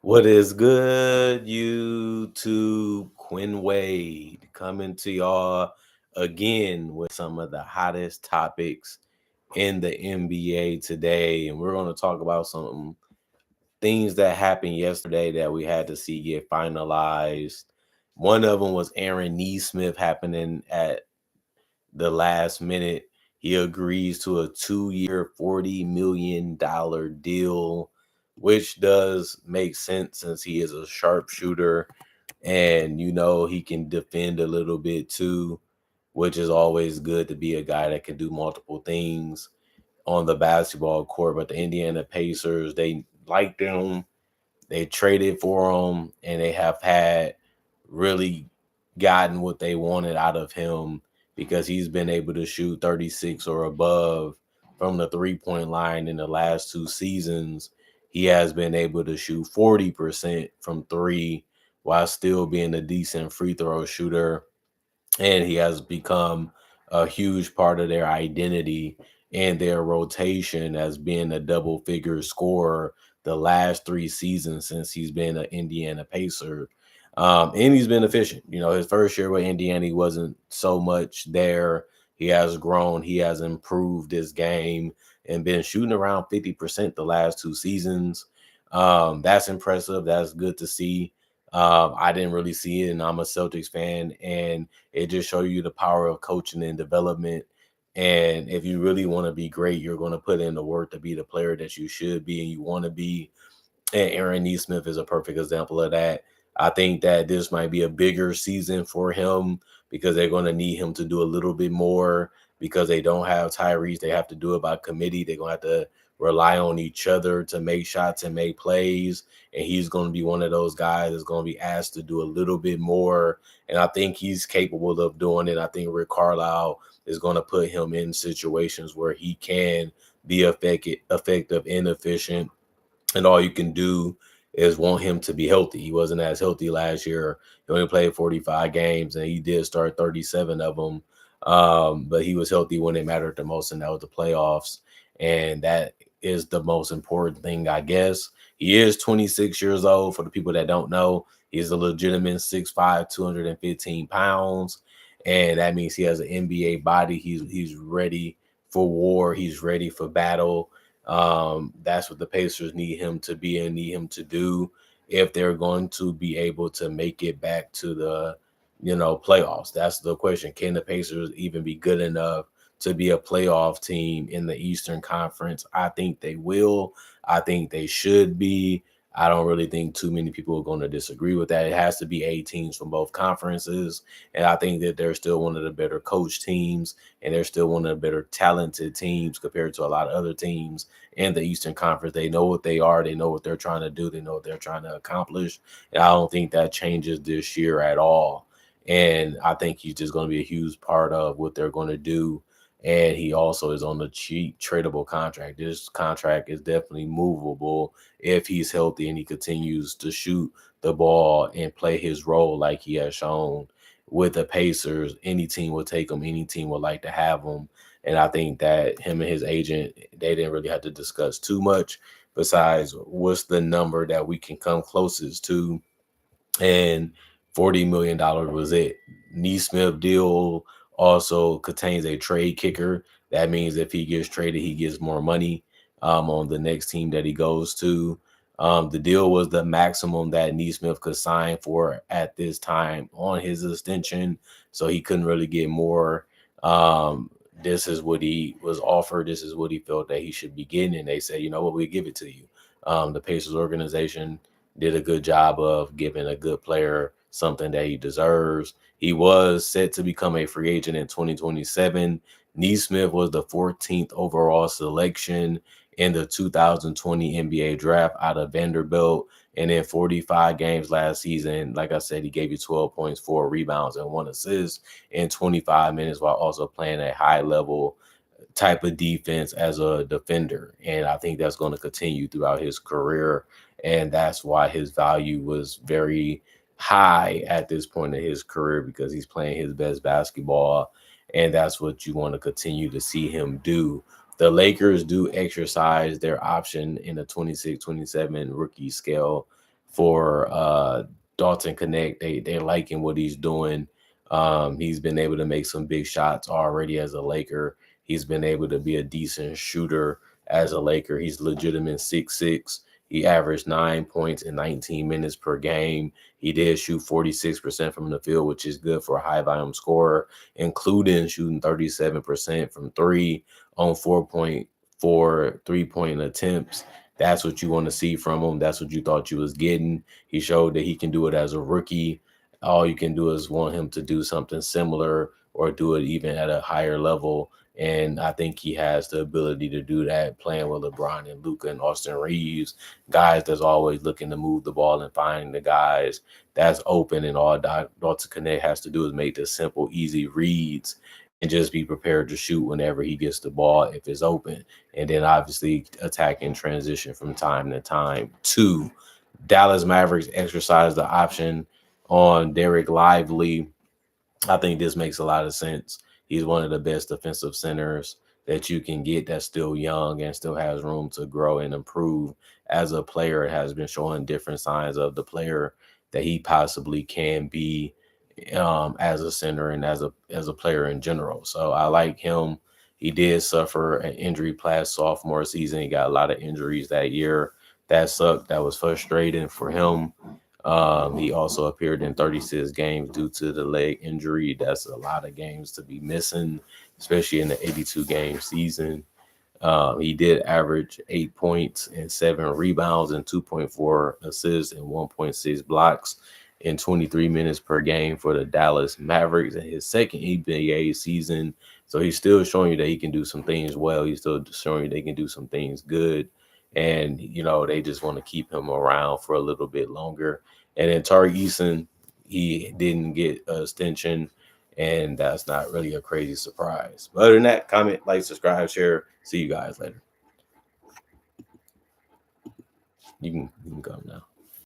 What is good, YouTube? Quinn Wade coming to y'all again with some of the hottest topics in the NBA today. And we're going to talk about some things that happened yesterday that we had to see get finalized. One of them was Aaron Nesmith happening at the last minute. He agrees to a 2-year, $40 million deal, which does make sense since he is a sharpshooter and he can defend a little bit too, which is always good to be a guy that can do multiple things on the basketball court. But the Indiana Pacers, they liked him. They traded for him, and they have had really gotten what they wanted out of him because he's been able to shoot 36 or above from the three-point line in the last 2 seasons. He has been able to shoot 40% from three while still being a decent free throw shooter, and he has become a huge part of their identity and their rotation as being a double figure scorer the last 3 seasons since he's been an Indiana Pacer. And he's been efficient. His first year with Indiana, he wasn't so much there. He has grown, he has improved his game and been shooting around 50% the last 2 seasons. That's impressive. That's good to see. I didn't really see it, and I'm a Celtics fan, and it just shows you the power of coaching and development. And if you really want to be great, you're going to put in the work to be the player that you should be and you want to be. And Aaron Nesmith is a perfect example of that. I think that this might be a bigger season for him because they're going to need him to do a little bit more because they don't have Tyrese. They have to do it by committee. They're going to have to rely on each other to make shots and make plays. And he's going to be one of those guys that's going to be asked to do a little bit more. And I think he's capable of doing it. I think Rick Carlisle is going to put him in situations where he can be effective and efficient. And all you can do is want him to be healthy. He wasn't as healthy last year. He only played 45 games, and he did start 37 of them. But he was healthy when it mattered the most, and that was the playoffs. And that is the most important thing, I guess. He is 26 years old. For the people that don't know, he's a legitimate 6'5", 215 pounds. And that means he has an NBA body. He's ready for war. He's ready for battle. That's what the Pacers need him to be and need him to do if they're going to be able to make it back to the playoffs. That's the question. Can the Pacers even be good enough to be a playoff team in the Eastern Conference? I think they will. I think they should be. I don't really think too many people are going to disagree with that. It has to be 8 teams from both conferences. And I think that they're still one of the better coach teams, and they're still one of the better talented teams compared to a lot of other teams in the Eastern Conference. They know what they are. They know what they're trying to do. They know what they're trying to accomplish. And I don't think that changes this year at all. And I think he's just going to be a huge part of what they're going to do. And he also is on the cheap tradable contract. This contract is definitely movable if he's healthy and he continues to shoot the ball and play his role like he has shown with the Pacers. Any team will take him. Any team would like to have him. And I think that him and his agent, they didn't really have to discuss too much besides what's the number that we can come closest to. And $40 million was it. Nesmith deal also contains a trade kicker. That means if he gets traded, he gets more money on the next team that he goes to. The deal was the maximum that Nesmith could sign for at this time on his extension, so he couldn't really get more. This is what he was offered. This is what he felt that he should be getting, and they said, you know what, we give it to you. The Pacers organization did a good job of giving a good player something that he deserves. He was set to become a free agent in 2027. Nesmith was the 14th overall selection in the 2020 NBA draft out of Vanderbilt. And in 45 games last season, like I said, he gave you 12 points, 4 rebounds, and 1 assist in 25 minutes while also playing a high level type of defense as a defender. And I think that's going to continue throughout his career. And that's why his value was very high at this point in his career, because he's playing his best basketball. And that's what you want to continue to see him do. The Lakers do exercise their option in the 26-27 rookie scale for Dalton Connect. They're liking what he's doing. He's been able to make some big shots already as a Laker. He's been able to be a decent shooter as a Laker. He's legitimate 6'6". He averaged 9 points in 19 minutes per game. He did shoot 46% from the field, which is good for a high volume scorer, including shooting 37% from three on 4.4 3-point attempts. That's what you want to see from him. That's what you thought you was getting. He showed that he can do it as a rookie. All you can do is want him to do something similar or do it even at a higher level. And I think he has the ability to do that playing with LeBron and Luka and Austin Reeves, guys that's always looking to move the ball and find the guys that's open. And all Dalton Connect has to do is make the simple, easy reads and just be prepared to shoot whenever he gets the ball if it's open. And then obviously attack and transition from time to time. Two, Dallas Mavericks exercise the option on Derek Lively. I think this makes a lot of sense. He's one of the best defensive centers that you can get that's still young and still has room to grow and improve as a player. It has been showing different signs of the player that he possibly can be as a center and as a player in general. So I like him. He did suffer an injury past sophomore season. He got a lot of injuries that year. That sucked. That was frustrating for him. He also appeared in 36 games due to the leg injury. That's a lot of games to be missing, especially in the 82 game season. He did average 8 points and 7 rebounds and 2.4 assists and 1.6 blocks in 23 minutes per game for the Dallas Mavericks in his second NBA season. So he's still showing you that he can do some things well. He's still showing you they can do some things good. And, they just want to keep him around for a little bit longer. And then Tariq Eason, he didn't get an extension, and that's not really a crazy surprise. But other than that, comment, like, subscribe, share. See you guys later. You can go now.